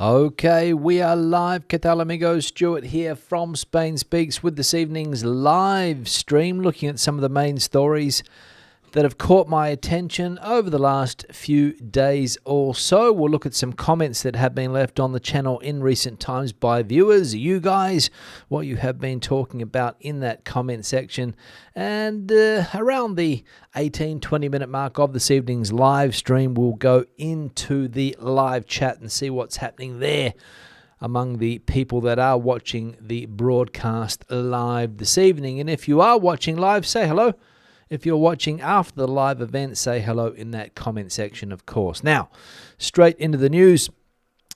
Okay, we are live. ¿Qué tal, amigos? Stuart here from Spain Speaks with this evening's live stream, looking at some of the main stories that have caught my attention over the last few days or so. We'll look at some comments that have been left on the channel in recent times by viewers, you guys, what you have been talking about in that comment section. And around the 18-20 minute mark of this evening's live stream, we'll go into the live chat and see what's happening there among the people that are watching the broadcast live this evening. And if you are watching live, say hello. If you're watching after the live event, say hello in that comment section, of course. Now, straight into the news.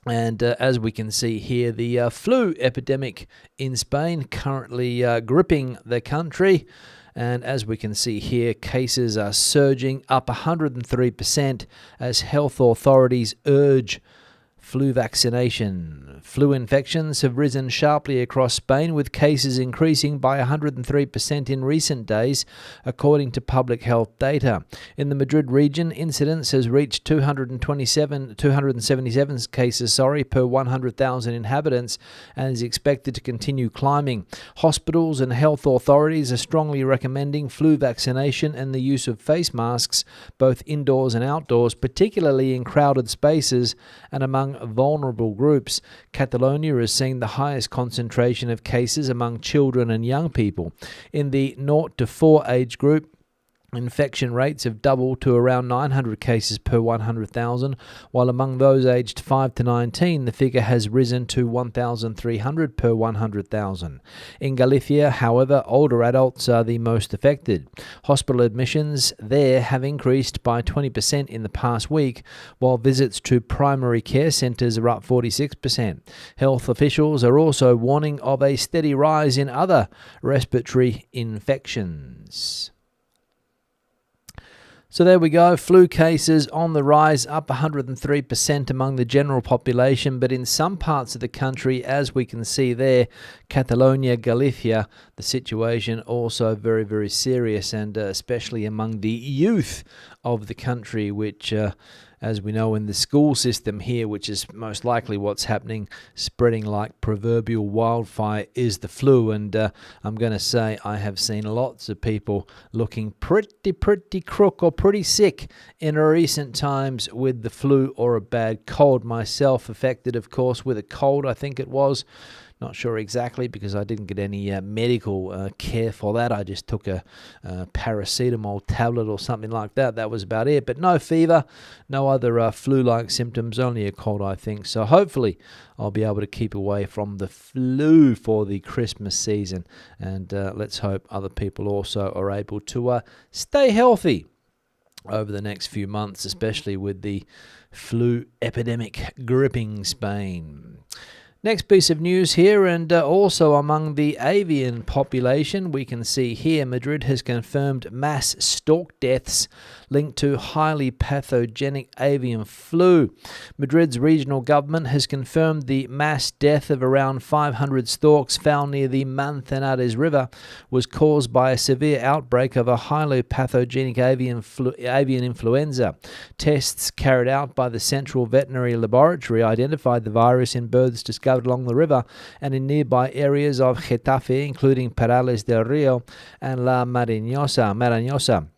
And as we can see here, the flu epidemic in Spain currently gripping the country. And as we can see here, cases are surging up 103% as health authorities urge flu vaccination. Flu infections have risen sharply across Spain, with cases increasing by 103% in recent days, according to public health data. In the Madrid region, incidence has reached 277 cases per 100,000 inhabitants and is expected to continue climbing. Hospitals and health authorities are strongly recommending flu vaccination and the use of face masks, both indoors and outdoors, particularly in crowded spaces and among vulnerable groups. Catalonia is seeing the highest concentration of cases among children and young people. In the 0 to 4 age group, infection rates have doubled to around 900 cases per 100,000, while among those aged 5 to 19, the figure has risen to 1,300 per 100,000. In Galicia, however, older adults are the most affected. Hospital admissions there have increased by 20% in the past week, while visits to primary care centres are up 46%. Health officials are also warning of a steady rise in other respiratory infections. So there we go, flu cases on the rise, up 103% among the general population, but in some parts of the country, as we can see there, Catalonia, Galicia, the situation also very, very serious, and especially among the youth of the country, which as we know in the school system here, which is most likely what's happening, spreading like proverbial wildfire, is the flu. And I'm going to say I have seen lots of people looking pretty crook or pretty sick in recent times with the flu or a bad cold. Myself affected, of course, with a cold, I think it was. Not sure exactly because I didn't get any medical care for that. I just took a paracetamol tablet or something like that. That was about it. But no fever, no other flu-like symptoms, only a cold, I think. So hopefully I'll be able to keep away from the flu for the Christmas season. And let's hope other people also are able to stay healthy over the next few months, especially with the flu epidemic gripping Spain. Next piece of news here, and also among the avian population, we can see here Madrid has confirmed mass stork deaths linked to highly pathogenic avian flu. Madrid's regional government has confirmed the mass death of around 500 storks found near the Manzanares River was caused by a severe outbreak of a highly pathogenic avian influenza. Tests carried out by the Central Veterinary Laboratory identified the virus in birds discovered along the river and in nearby areas of Getafe, including Perales del Rio and La Marañosa.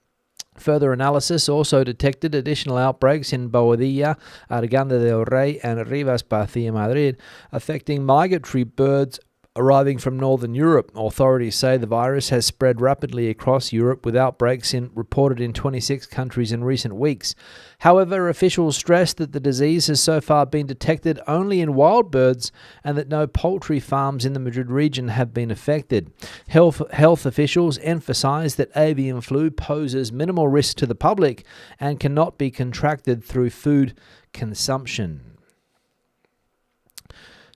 Further analysis also detected additional outbreaks in Boadilla, Arganda del Rey, and Rivas Pacia, Madrid, affecting migratory birds arriving from northern Europe. Authorities say the virus has spread rapidly across Europe, with outbreaks reported in 26 countries in recent weeks. However, officials stressed that the disease has so far been detected only in wild birds and that no poultry farms in the Madrid region have been affected. Health officials emphasized that avian flu poses minimal risk to the public and cannot be contracted through food consumption.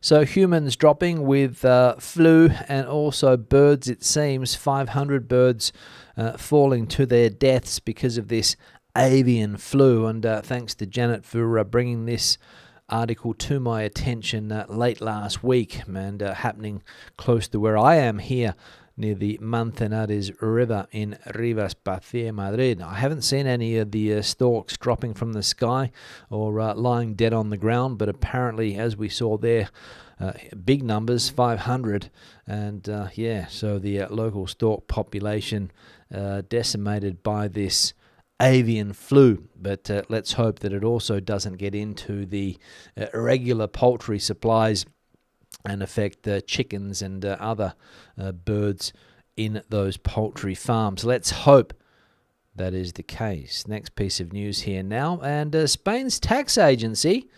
So humans dropping with flu, and also birds, it seems, 500 birds falling to their deaths because of this avian flu. And thanks to Janet for bringing this article to my attention late last week, and happening close to where I am here near the Manzanares River in Rivas Pacia, Madrid. I haven't seen any of the storks dropping from the sky or lying dead on the ground, but apparently, as we saw there, big numbers, 500, and so the local stork population decimated by this avian flu, but let's hope that it also doesn't get into the irregular poultry supplies and affect the chickens and other birds in those poultry farms. Let's hope that is the case. Next piece of news here now, and Spain's tax agency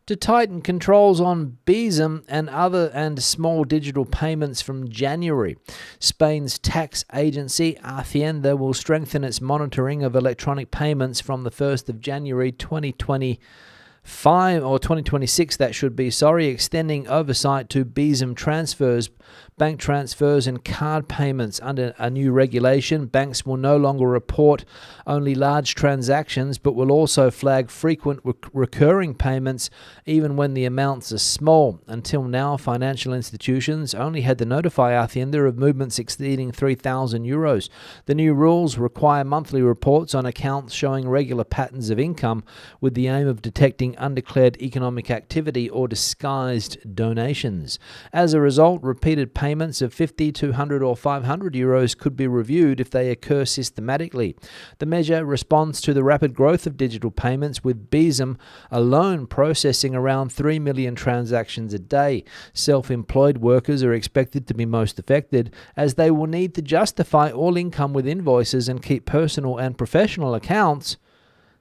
to tighten controls on Bizum and small digital payments from January. Spain's tax agency, Hacienda, will strengthen its monitoring of electronic payments from the 1st of January 2025, or 2026, that should be, extending oversight to Bizum transfers, bank transfers and card payments. Under a new regulation, banks will no longer report only large transactions, but will also flag frequent recurring payments even when the amounts are small. Until now, financial institutions only had to notify Hacienda of movements exceeding €3,000. The new rules require monthly reports on accounts showing regular patterns of income, with the aim of detecting undeclared economic activity or disguised donations. As a result, repeated payments of €50, €200 or €500 could be reviewed if they occur systematically. The measure responds to the rapid growth of digital payments, with Bizum alone processing around 3 million transactions a day. Self-employed workers are expected to be most affected, as they will need to justify all income with invoices and keep personal and professional accounts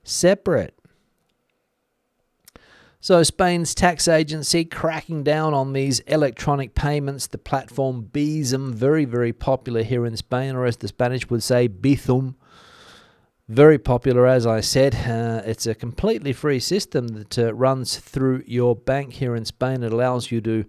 separate. So Spain's tax agency cracking down on these electronic payments. The platform Bizum, very, very popular here in Spain, or as the Spanish would say, Bizum. Very popular, as I said. It's a completely free system that runs through your bank here in Spain. It allows you to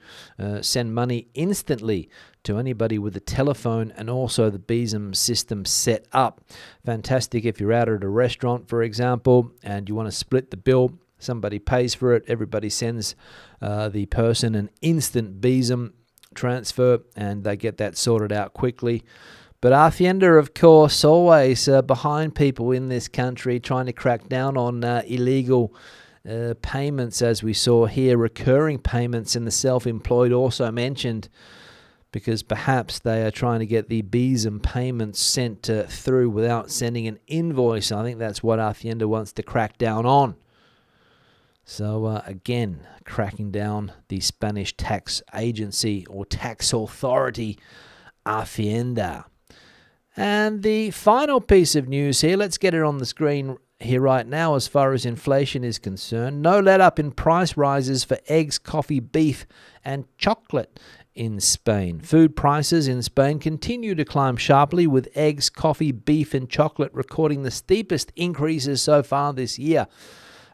send money instantly to anybody with a telephone, and also the Bizum system set up. Fantastic if you're out at a restaurant, for example, and you want to split the bill. Somebody pays for it, everybody sends the person an instant Bizum transfer, and they get that sorted out quickly. But Hacienda, of course, always behind people in this country, trying to crack down on illegal payments, as we saw here, recurring payments, and the self-employed also mentioned, because perhaps they are trying to get the Bizum payments sent through without sending an invoice. I think that's what Hacienda wants to crack down on. So again, cracking down the Spanish tax agency or tax authority, Hacienda. And the final piece of news here, let's get it on the screen here right now as far as inflation is concerned. No let-up in price rises for eggs, coffee, beef and chocolate in Spain. Food prices in Spain continue to climb sharply, with eggs, coffee, beef and chocolate recording the steepest increases so far this year.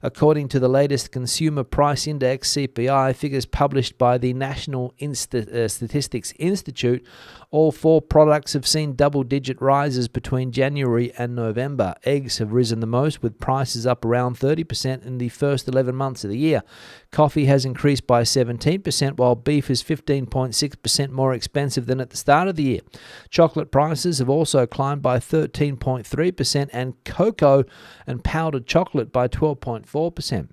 According to the latest Consumer Price Index, CPI, figures published by the National Statistics Institute, all four products have seen double-digit rises between January and November. Eggs have risen the most, with prices up around 30% in the first 11 months of the year. Coffee has increased by 17%, while beef is 15.6% more expensive than at the start of the year. Chocolate prices have also climbed by 13.3%, and cocoa and powdered chocolate by 12.4%.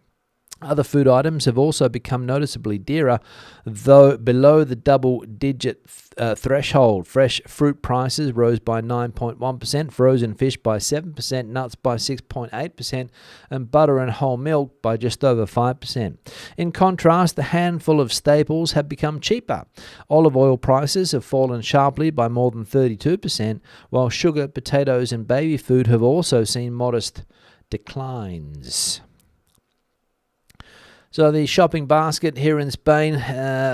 Other food items have also become noticeably dearer, though below the double-digit threshold. Fresh fruit prices rose by 9.1%, frozen fish by 7%, nuts by 6.8%, and butter and whole milk by just over 5%. In contrast, a handful of staples have become cheaper. Olive oil prices have fallen sharply by more than 32%, while sugar, potatoes, and baby food have also seen modest declines. So the shopping basket here in Spain,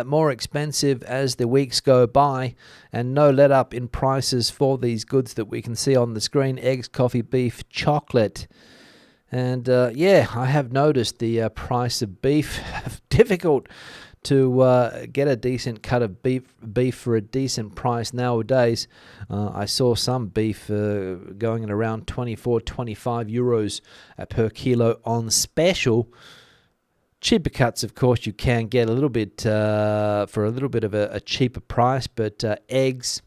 more expensive as the weeks go by, and no let-up in prices for these goods that we can see on the screen: eggs, coffee, beef, chocolate. And I have noticed the price of beef. Difficult to get a decent cut of beef for a decent price nowadays. I saw some beef going at around 24, 25 euros per kilo on special. Cheaper cuts, of course, you can get a little bit for a little bit of a cheaper price, but eggs,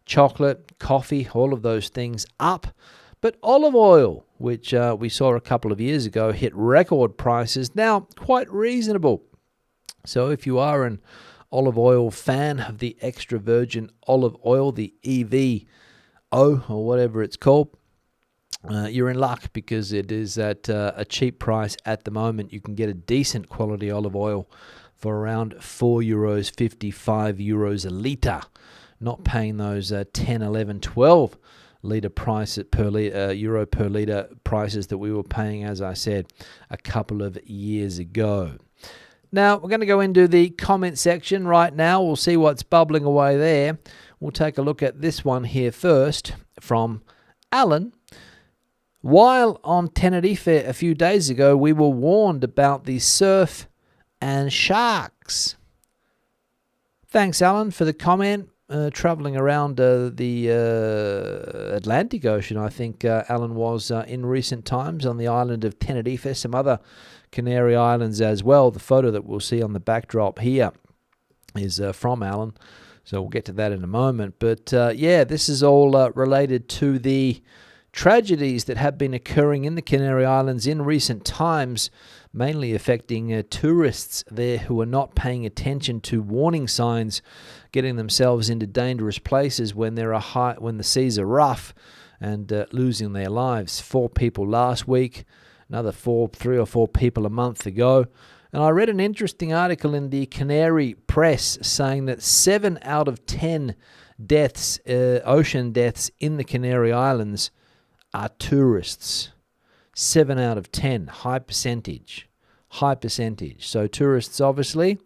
chocolate, coffee, all of those things up. But olive oil, which we saw a couple of years ago, hit record prices, now quite reasonable. So if you are an olive oil fan of the extra virgin olive oil, the EVO or whatever it's called, you're in luck, because it is at a cheap price at the moment. You can get a decent quality olive oil for around €4.50, €5 a litre, not paying those 10, 11, 12 litre price euro per litre prices that we were paying, as I said, a couple of years ago. Now, we're going to go into the comment section right now. We'll see what's bubbling away there. We'll take a look at this one here first from Alan. While on Tenerife a few days ago, we were warned about the surf and sharks. Thanks, Alan, for the comment. Traveling around the Atlantic Ocean, I think Alan was in recent times on the island of Tenerife, some other Canary Islands as well. The photo that we'll see on the backdrop here is from Alan, so we'll get to that in a moment. But yeah, this is all related to the tragedies that have been occurring in the Canary Islands in recent times, mainly affecting tourists there who are not paying attention to warning signs, getting themselves into dangerous places when when the seas are rough, and losing their lives. 4 people last week, another 3 or 4 people a month ago. And I read an interesting article in the Canary Press saying that 7 out of 10 deaths, ocean deaths in the Canary Islands, are tourists. 7 out of 10, high percentage. So tourists obviously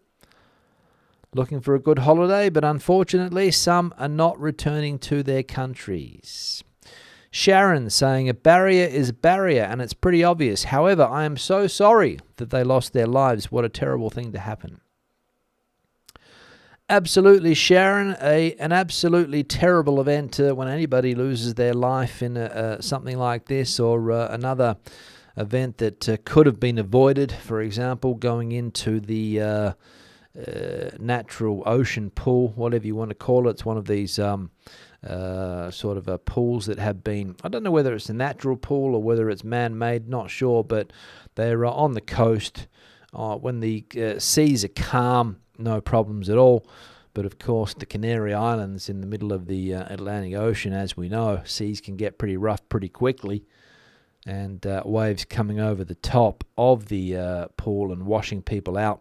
looking for a good holiday, but unfortunately some are not returning to their countries. Sharon saying a barrier is a barrier, and it's pretty obvious. However, I am so sorry that they lost their lives. What a terrible thing to happen. Absolutely, Sharon, an absolutely terrible event when anybody loses their life in something like this, or another event that could have been avoided. For example, going into the natural ocean pool, whatever you want to call it. It's one of these sort of pools that have been, I don't know whether it's a natural pool or whether it's man-made, not sure, but they're on the coast. When the seas are calm, no problems at all. But of course, the Canary Islands in the middle of the Atlantic Ocean, as we know, seas can get pretty rough pretty quickly, and waves coming over the top of the pool and washing people out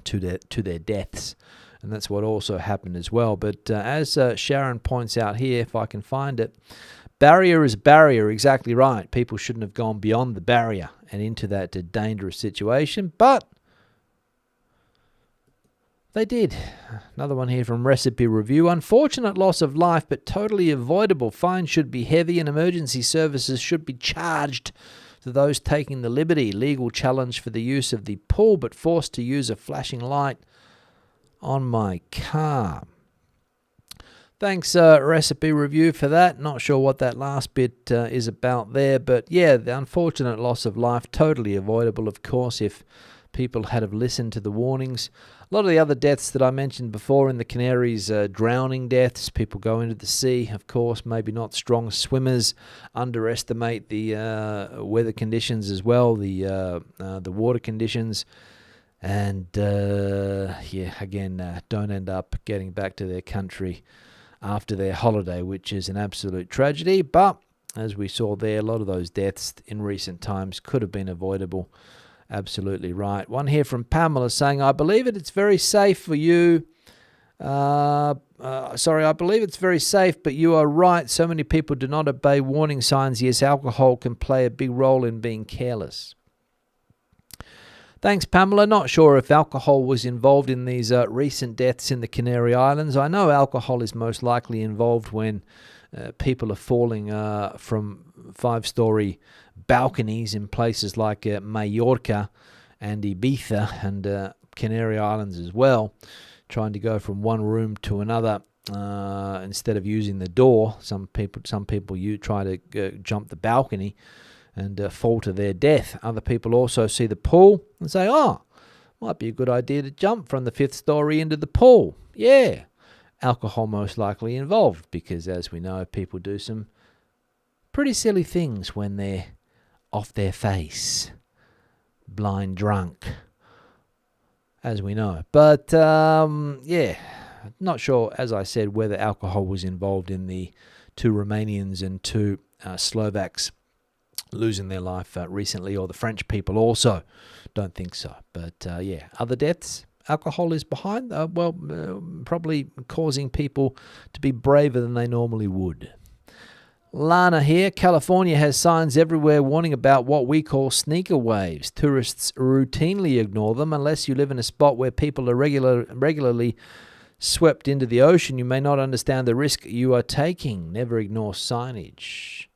to their deaths. And that's what also happened as well. But as Sharon points out here, if I can find it, barrier is barrier, exactly right. People shouldn't have gone beyond the barrier and into that dangerous situation, but they did. Another one here from Recipe Review. Unfortunate loss of life, but totally avoidable. Fines should be heavy and emergency services should be charged to those taking the liberty. Legal challenge for the use of the pool, but forced to use a flashing light on my car. Thanks, Recipe Review, for that. Not sure what that last bit is about there, but yeah, the unfortunate loss of life, totally avoidable, of course, if people had have listened to the warnings. A lot of the other deaths that I mentioned before in the Canaries, drowning deaths, people go into the sea, of course, maybe not strong swimmers, underestimate the weather conditions as well, the water conditions, and don't end up getting back to their country after their holiday, which is an absolute tragedy. But as we saw there, a lot of those deaths in recent times could have been avoidable. Absolutely right. One here from Pamela saying, I believe it's very safe for you. I believe it's very safe, but you are right. So many people do not obey warning signs. Yes, alcohol can play a big role in being careless. Thanks, Pamela. Not sure if alcohol was involved in these recent deaths in the Canary Islands. I know alcohol is most likely involved when people are falling from 5-story balconies in places like Mallorca and Ibiza and Canary Islands as well, trying to go from one room to another instead of using the door. Some people try to jump the balcony and fall to their death. Other people also see the pool and say, oh, Might be a good idea to jump from the 5th story into the pool. Yeah. Alcohol most likely involved, because as we know, people do some pretty silly things when they're off their face, blind drunk, as we know. But yeah, not sure, as I said, whether alcohol was involved in the 2 Romanians and 2 Slovaks losing their life recently, or the French people also. Don't think so. But yeah, other deaths, alcohol is behind, probably causing people to be braver than they normally would. Lana here. California has signs everywhere warning about what we call sneaker waves. Tourists routinely ignore them unless you live in a spot where people are regularly swept into the ocean. You may not understand the risk you are taking. Never ignore signage.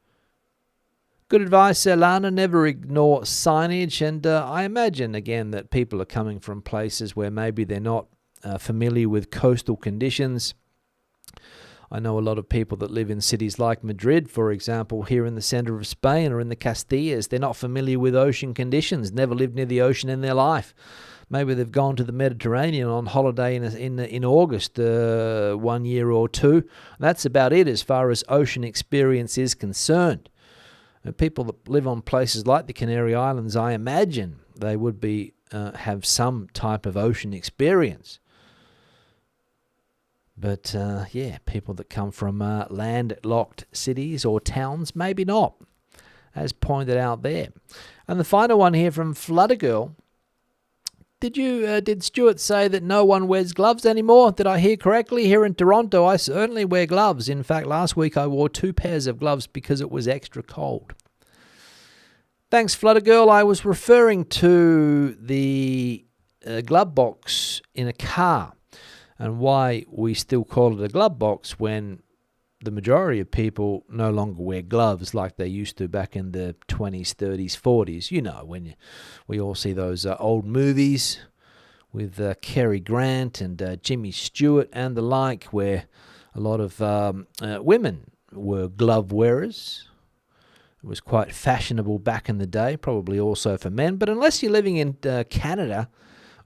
Good advice, Lana. Never ignore signage. And I imagine, again, that people are coming from places where maybe they're not familiar with coastal conditions. I know a lot of people that live in cities like Madrid, for example, here in the centre of Spain or in the Castillas. They're not familiar with ocean conditions, never lived near the ocean in their life. Maybe they've gone to the Mediterranean on holiday in August 1 year or 2. That's about it as far as ocean experience is concerned. And people that live on places like the Canary Islands, I imagine they would be have some type of ocean experience. But yeah, people that come from landlocked cities or towns, maybe not, as pointed out there. And the final one here from Fluttergirl. Did Stuart say that no one wears gloves anymore? Did I hear correctly? Here in Toronto, I certainly wear gloves. In fact, last week I wore 2 pairs of gloves because it was extra cold. Thanks, Fluttergirl. I was referring to the glove box in a car and why we still call it a glove box when the majority of people no longer wear gloves like they used to back in the 20s, 30s, 40s. You know, when we all see those old movies with Cary Grant and Jimmy Stewart and the like, where a lot of women were glove wearers. It was quite fashionable back in the day, probably also for men. But unless you're living in Canada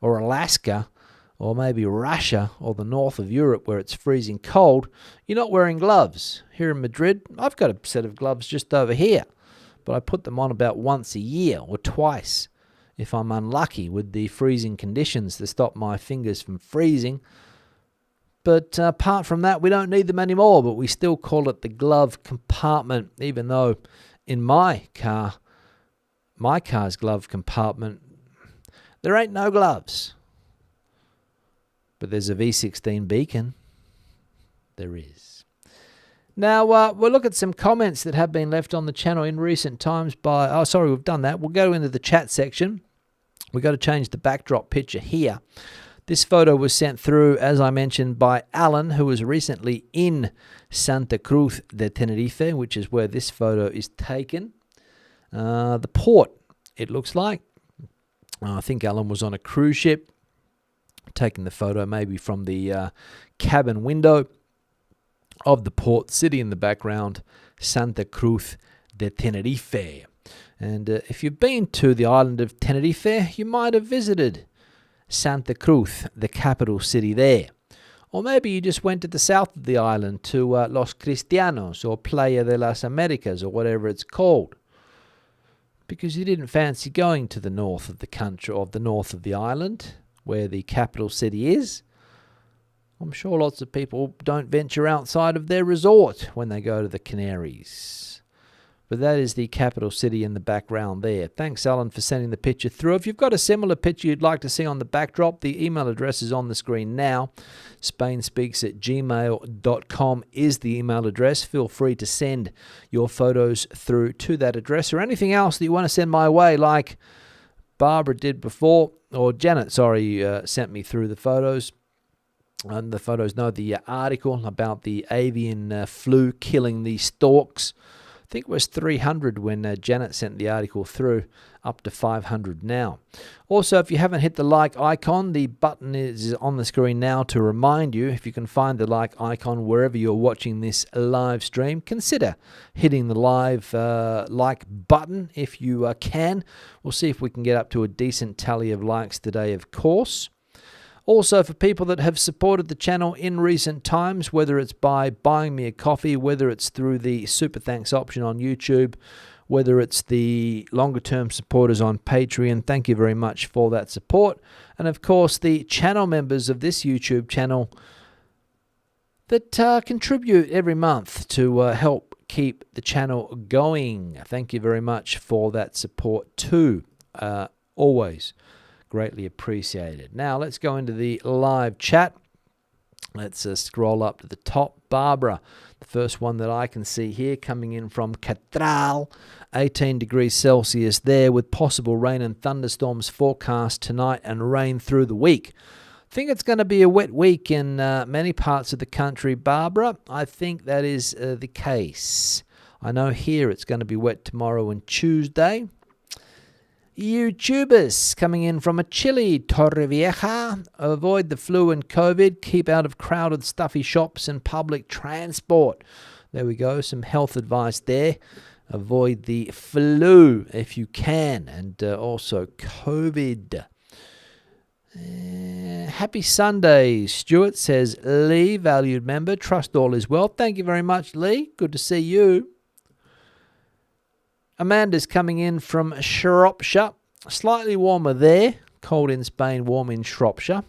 or Alaska, or maybe Russia or the north of Europe where it's freezing cold, you're not wearing gloves. Here in Madrid, I've got a set of gloves just over here, but I put them on about once a year or twice if I'm unlucky with the freezing conditions to stop my fingers from freezing. But apart from that, we don't need them anymore, but we still call it the glove compartment, even though in my car's glove compartment, there ain't no gloves. But there's a V16 beacon. There is. Now, we'll look at some comments that have been left on the channel in recent times by... Oh, sorry, we've done that. We'll go into the chat section. We've got to change the backdrop picture here. This photo was sent through, as I mentioned, by Alan, who was recently in Santa Cruz de Tenerife, which is where this photo is taken. The port, it looks like. I think Alan was on a cruise ship, taking the photo maybe from the cabin window of the port city in the background, Santa Cruz de Tenerife. And if you've been to the island of Tenerife, you might have visited Santa Cruz, the capital city there. Or maybe you just went to the south of the island to Los Cristianos or Playa de las Americas or whatever it's called, because you didn't fancy going to the north of the country or the north of the island, where the capital city is. I'm sure lots of people don't venture outside of their resort when they go to the Canaries. But that is the capital city in the background there. Thanks, Alan, for sending the picture through. If you've got a similar picture you'd like to see on the backdrop, the email address is on the screen now. spainspeaks@gmail.com is the email address. Feel free to send your photos through to that address, or anything else that you want to send my way, like Barbara did before, or Janet, sent me through the photos. And the article about the avian flu killing the storks think it was 300 when Janet sent the article through, up to 500 now. Also, if you haven't hit the like icon, the button is on the screen now to remind you. If you can find the like icon wherever you're watching this live stream, consider hitting the live like button if you can. We'll see if we can get up to a decent tally of likes today, of course. Also, for people that have supported the channel in recent times, whether it's by buying me a coffee, whether it's through the Super Thanks option on YouTube, whether it's the longer-term supporters on Patreon, thank you very much for that support. And, of course, the channel members of this YouTube channel that contribute every month to help keep the channel going. Thank you very much for that support too. Always greatly appreciated. Now, let's go into the live chat. Let's scroll up to the top. Barbara, the first one that I can see here, coming in from Catral, 18 degrees Celsius there, with possible rain and thunderstorms forecast tonight and rain through the week. I think it's going to be a wet week in many parts of the country, Barbara. I think that is the case. I know here it's going to be wet tomorrow and Tuesday. YouTubers coming in from a chilly Torrevieja. Avoid the flu and COVID. Keep out of crowded, stuffy shops and public transport. There we go. Some health advice there. Avoid the flu if you can. And also COVID. Happy Sunday, Stuart, says Lee, valued member. Trust all is well. Thank you very much, Lee. Good to see you. Amanda's coming in from Shropshire. Slightly warmer there. Cold in Spain, warm in Shropshire.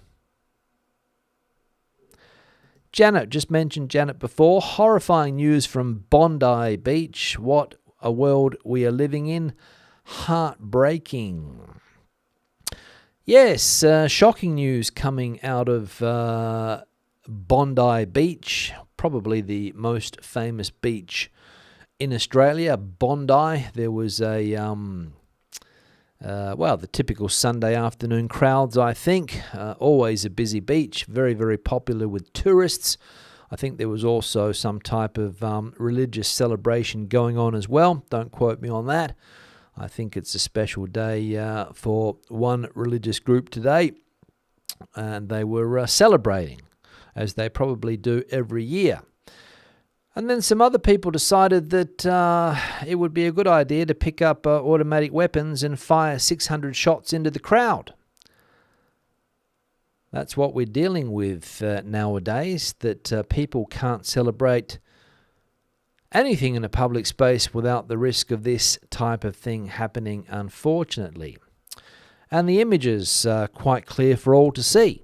Janet, just mentioned Janet before. Horrifying news from Bondi Beach. What a world we are living in. Heartbreaking. Yes, shocking news coming out of Bondi Beach. Probably the most famous beach in Australia, Bondi. There was a, the typical Sunday afternoon crowds, I think. Always a busy beach, very, very popular with tourists. I think there was also some type of religious celebration going on as well. Don't quote me on that. I think it's a special day for one religious group today. And they were celebrating, as they probably do every year. And then some other people decided that it would be a good idea to pick up automatic weapons and fire 600 shots into the crowd. That's what we're dealing with nowadays, that people can't celebrate anything in a public space without the risk of this type of thing happening, unfortunately. And the images are quite clear for all to see.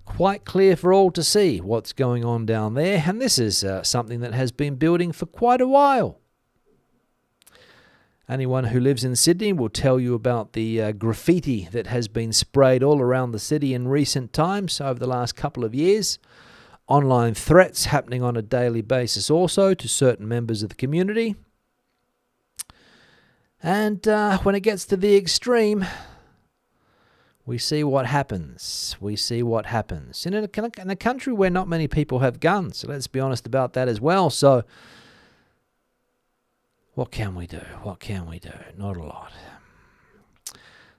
Quite clear for all to see what's going on down there. And this is something that has been building for quite a while. Anyone who lives in Sydney will tell you about the graffiti that has been sprayed all around the city in recent times over the last couple of years. Online threats happening on a daily basis also to certain members of the community. And when it gets to the extreme, we see what happens. We see what happens. In a country where not many people have guns, so let's be honest about that as well. So, what can we do? What can we do? Not a lot.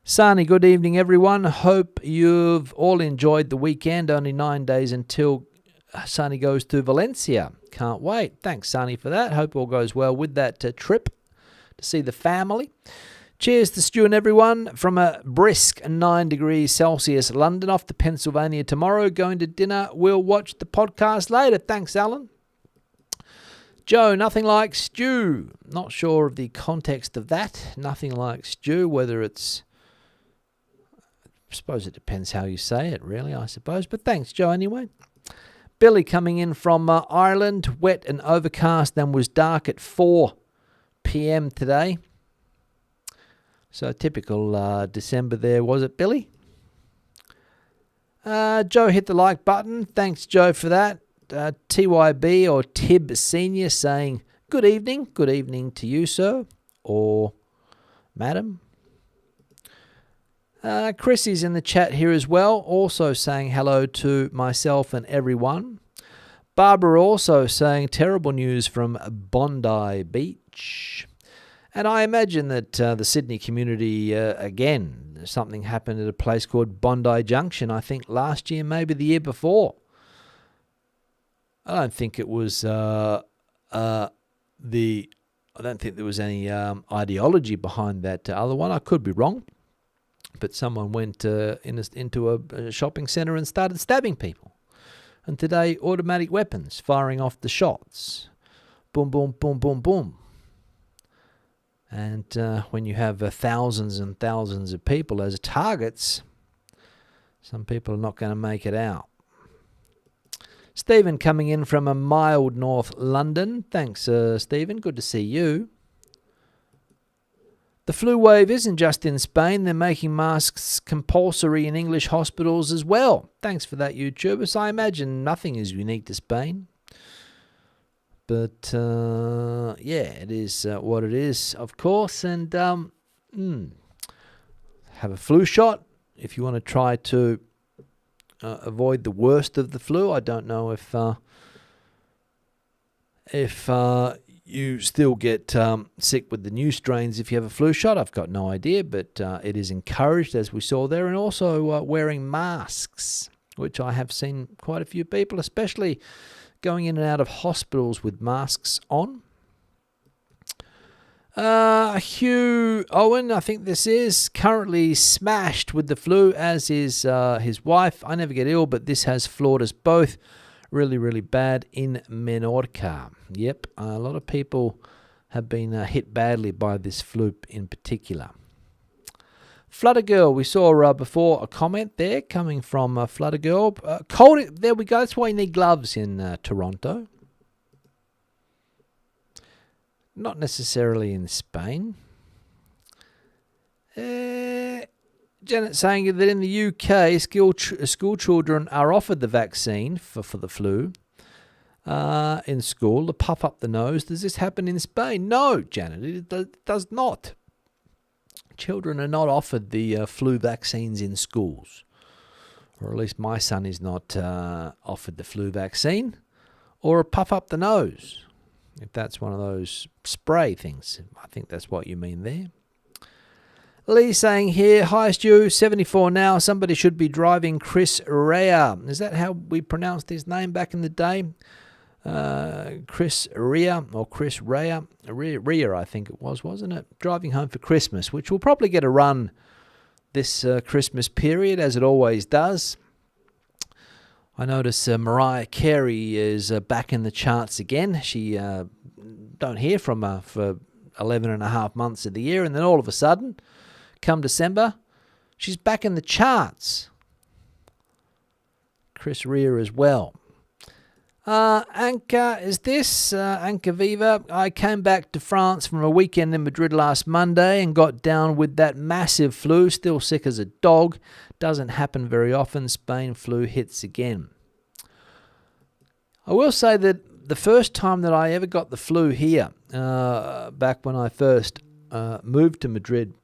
Sani, good evening, everyone. Hope you've all enjoyed the weekend. Only 9 days until Sani goes to Valencia. Can't wait. Thanks, Sani, for that. Hope all goes well with that trip to see the family. Cheers to Stu and everyone from a brisk 9 degrees Celsius London, off to Pennsylvania tomorrow. Going to dinner. We'll watch the podcast later. Thanks, Alan. Joe, nothing like stew. Not sure of the context of that. Nothing like stew, whether it's... I suppose it depends how you say it, really, I suppose. But thanks, Joe, anyway. Billy coming in from Ireland. Wet and overcast, then was dark at 4 p.m. today. So typical December there, was it, Billy? Joe hit the like button. Thanks, Joe, for that. TYB or Tib Senior saying, good evening. Good evening to you, sir. Or madam. Chris is in the chat here as well, also saying hello to myself and everyone. Barbara also saying terrible news from Bondi Beach. And I imagine that the Sydney community, again, something happened at a place called Bondi Junction, I think last year, maybe the year before. I don't think it was I don't think there was any ideology behind that other one. I could be wrong. But someone went into a shopping centre and started stabbing people. And today, automatic weapons firing off the shots. Boom, boom, boom, boom, boom. And when you have thousands and thousands of people as targets, some people are not going to make it out. Stephen coming in from a mild North London. Thanks, Stephen. Good to see you. The flu wave isn't just in Spain. They're making masks compulsory in English hospitals as well. Thanks for that, YouTuber. So I imagine nothing is unique to Spain. But, yeah, it is what it is, of course. And have a flu shot if you want to try to avoid the worst of the flu. I don't know if you still get sick with the new strains if you have a flu shot. I've got no idea, but it is encouraged, as we saw there, and also wearing masks, which I have seen quite a few people, especially going in and out of hospitals with masks on. Hugh Owen, I think this is, currently smashed with the flu, as is his wife. I never get ill, but this has floored us both. Really, really bad in Menorca. Yep, a lot of people have been hit badly by this flu in particular. Flutter Girl, we saw before a comment there coming from Flutter Girl. Cold, there we go. That's why you need gloves in Toronto. Not necessarily in Spain. Janet saying that in the UK, school children are offered the vaccine for the flu in school to puff up the nose. Does this happen in Spain? No, Janet, it does not. Children are not offered the flu vaccines in schools. Or at least my son is not offered the flu vaccine or a puff up the nose. If that's one of those spray things. I think that's what you mean there. Lee saying here, hi Stu, 74 now. Somebody should be driving Chris Rea. Is that how we pronounced his name back in the day? Chris Rea or Chris Rea. Rea, I think it was, wasn't it? Driving home for Christmas, which will probably get a run this Christmas period, as it always does. I notice Mariah Carey is back in the charts again. She don't hear from her for 11 and a half months of the year, and then all of a sudden, come December, she's back in the charts. Chris Rea as well. Anka, is this Anka Viva? I came back to France from a weekend in Madrid last Monday and got down with that massive flu, still sick as a dog. Doesn't happen very often. Spain flu hits again. I will say that the first time that I ever got the flu here, back when I first moved to Madrid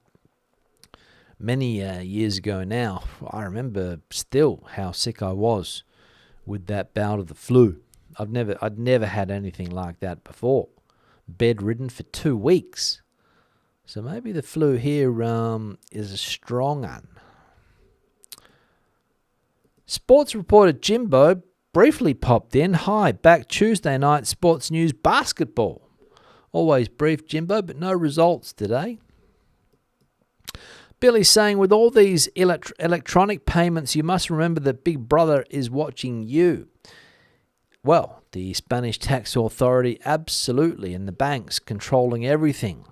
many years ago now, I remember still how sick I was with that bout of the flu. I'd never had anything like that before. Bedridden for 2 weeks. So maybe the flu here is a strong one. Sports reporter Jimbo briefly popped in. Hi, back Tuesday night, sports news basketball. Always brief, Jimbo, but no results today. Billy saying, with all these electronic payments, you must remember that Big Brother is watching you. Well, the Spanish tax authority, absolutely, and the banks controlling everything.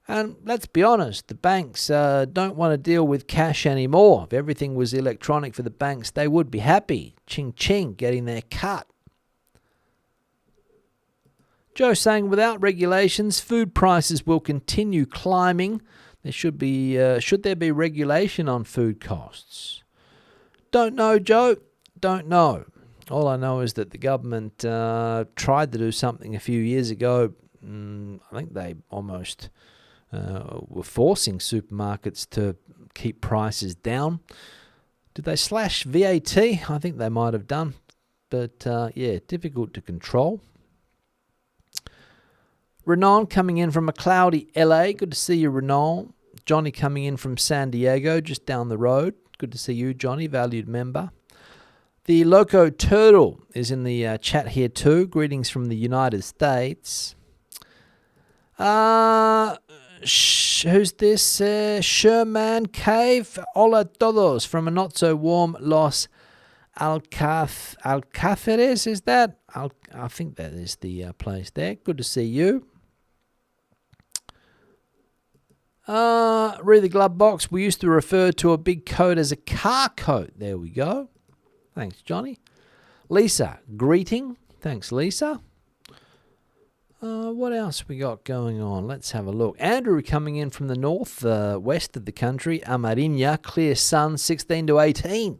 And let's be honest, the banks don't want to deal with cash anymore. If everything was electronic for the banks, they would be happy. Ching ching, getting their cut. Joe saying, without regulations, food prices will continue climbing. There should there be regulation on food costs? Don't know, Joe. Don't know. All I know is that the government tried to do something a few years ago. I think they almost were forcing supermarkets to keep prices down. Did they slash VAT? I think they might have done. but yeah, difficult to control. Renan coming in from a cloudy LA. Good to see you, Renan. Johnny coming in from San Diego, just down the road. Good to see you, Johnny, valued member. The Loco Turtle is in the chat here too. Greetings from the United States. Who's this? Sherman Cave. Hola todos from a not so warm Los Alcáceres, is that? I think that is the place there. Good to see you. Read the glove box. We used to refer to a big coat as a car coat. There we go. Thanks, Johnny. Lisa, greeting. Thanks, Lisa. What else we got going on? Let's have a look. Andrew coming in from the north, west of the country. Amariña, clear sun, 16 to 18.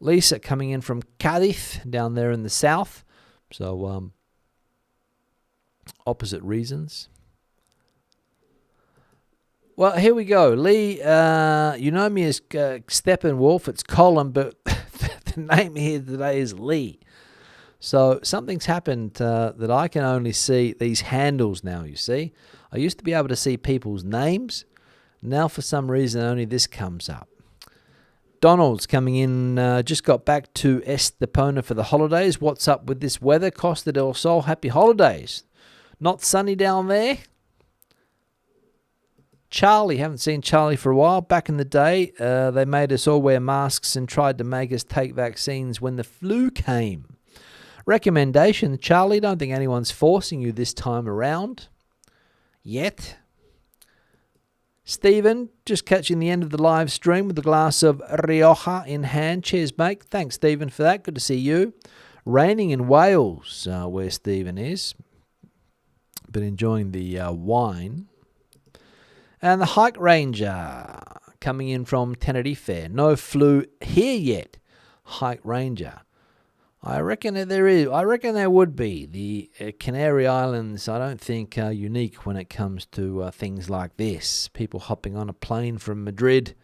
Lisa coming in from Cádiz, down there in the south. So, opposite reasons. Well, here we go. Lee, you know me as Steppenwolf. It's Colin, but the name here today is Lee. So something's happened that I can only see these handles now, you see. I used to be able to see people's names. Now, for some reason, only this comes up. Donald's coming in, just got back to Estepona for the holidays. What's up with this weather? Costa del Sol, happy holidays. Not sunny down there? Charlie, haven't seen Charlie for a while. Back in the day, they made us all wear masks and tried to make us take vaccines when the flu came. Recommendation, Charlie, don't think anyone's forcing you this time around. Yet. Stephen, just catching the end of the live stream with a glass of Rioja in hand. Cheers, mate. Thanks, Stephen, for that. Good to see you. Raining in Wales, where Stephen is. But enjoying the wine. And the Hike Ranger coming in from Tenerife. No flu here yet. Hike Ranger. I reckon there is. I reckon there would be. The Canary Islands, I don't think, are unique when it comes to things like this. People hopping on a plane from Madrid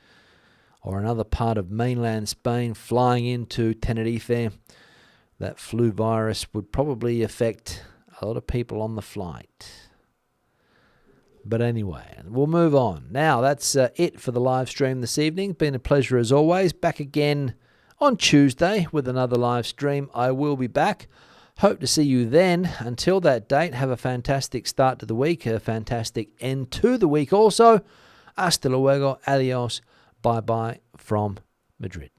or another part of mainland Spain, flying into Tenerife. That flu virus would probably affect a lot of people on the flight. But anyway, we'll move on. Now, that's it for the live stream this evening. Been a pleasure as always. Back again on Tuesday with another live stream. I will be back. Hope to see you then. Until that date, have a fantastic start to the week, a fantastic end to the week also. Hasta luego. Adios. Bye-bye from Madrid.